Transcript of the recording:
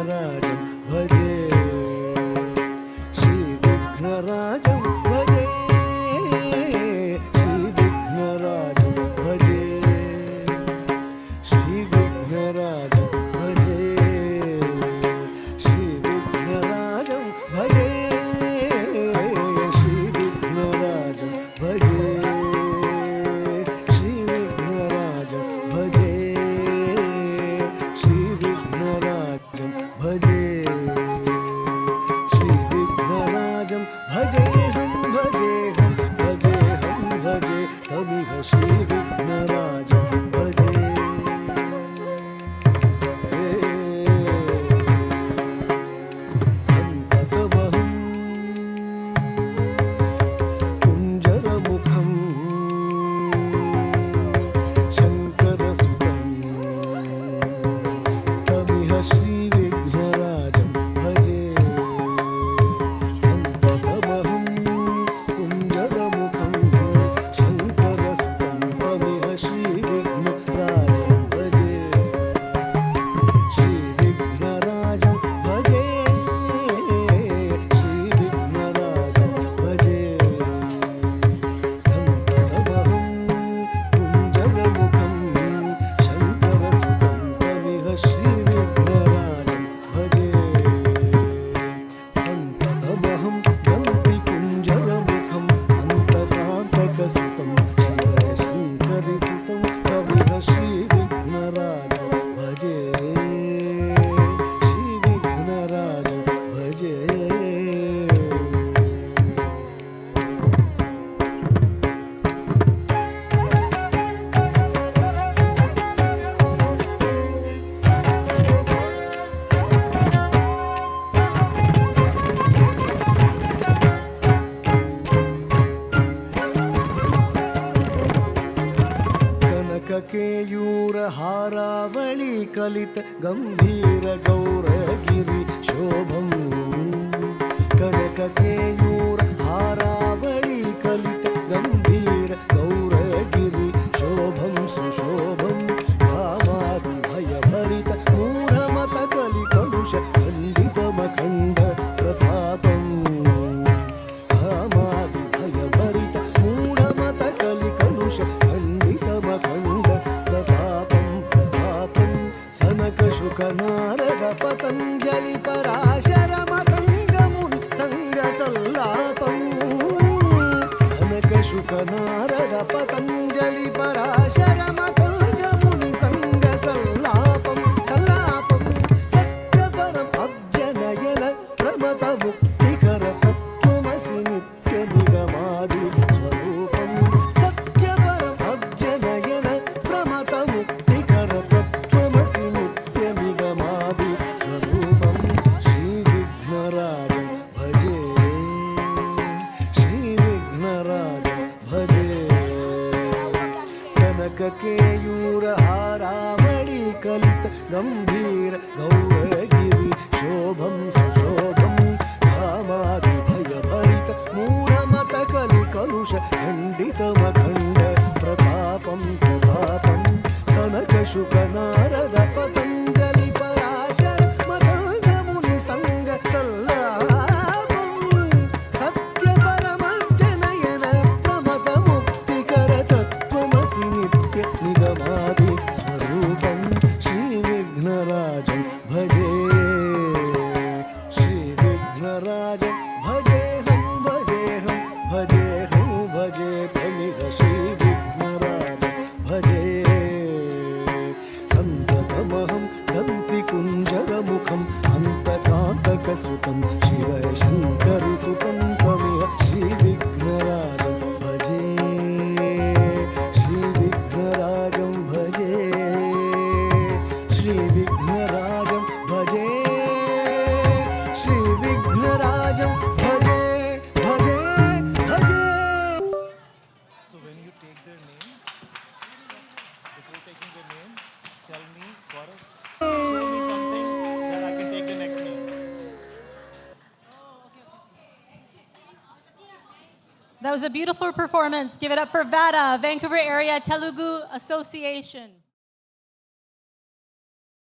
श्रीविघ्नराजं भजे श्रीविघ्नराजं भजे श्रीविघ्नराजं भजे श्रीविघ्नराजं भजे श्रीविघ्नराजं भजे श्रीविघ्नराजं भजे श्रीविघ्नराजं भजे श्रीविघ्नराजं भजे श्रीविघ्नराजं भजेऽहं भजेऽहं भजेऽहं भजे तमिह श्रीविघ्नराजं भजे सन्ततमहं कुञ्जरमुखं शङ्करसुतं तमिह श्रीविघ्नराजं भजे सन्ततमहं कुञ्जरमुखं शङ्करसुतं तमिह श्रीविघ्नराजं भजे श्रीविघ्नराजं भजे श्रीविघ्नराजं भजे सन्ततमहं कुञ्जरमुखं शङ्करसुतं तमिह श्रीविघ्नराजं भजे सन्ततमहं गन्तिकुञ्जरमुखम् अन्तकान्तकसुतं शिवशङ्करिसुतं तमिह श्रीविघ्नराजं भजे श्रीविघ्नराजं भजे कनककेयूरहारावळी कलित गम्भीर गौरगिरि शोभम् कनककेयूरहारावळी कलित गम्भीर गौरगिरि शोभं सुशोभं कामादिभयभरित मूढमत कलिकलुष खण्डितमखण्ड प्रतापम् कामादिभयभरित मूढमत कलिकलुष खण्डितमखण्ड प्रतापं प्रतापं सनकशुकनारद पतञ्जलि पराशर मतङ्गमुनि सङ्गसल्लापं सनकशुकनारद पतञ्जलि पराशर मतङ्गमुनि सङ्गसल्लापं सल्लापं सत्यपरम् अब्जनयन प्रमथमुक्तिकर तत्त्वमसि नित्यनिगमादि स्वरूपं सत्यपरम् अब्जनयन प्रमथमुक्तिकर तत्त्वमसि नित्यनिगमादि स्वरूपं श्रीविघ्नराजं भजे श्रीविघ्नराजं भजे कनककेयूरहारावळी कलित गम्भीर गौरगिरि शोभं सुशोभं कामादिभयभरित मूढमत कलिकलुष खण्डितमखण्ड प्रतापं प्रतापं सनकशुकनारद पतञ्जलि पराशर मतङ्गमुनि सङ्गसल्लापं सत्यपरमर्जनयन प्रमथमुक्तिकर तत्त्वमसि नित्य निगमादि स्वरूपं श्रीविघ्नराजं भजे श्रीविघ्नराजं भजेऽहं भजेऽहं भजेऽहं भजे तमिह श्रीविघ्नराजं भजे सन्ततमहं गन्तिकुञ्जरमुखम् अन्तकान्तकसुतं शिवशङ्करिसुतं तमिह श्रीविघ्नराजं भजे श्रीविघ्नराजं भजे श्रीविघ्नराजं भजे श्रीविघ्नराजं भजे भजे भजे So when you take their name, before taking their name, tell me, Gaurav, show me something that I can take the next name. That was a beautiful performance. Give it up for VADA, Vancouver Area Telugu Association.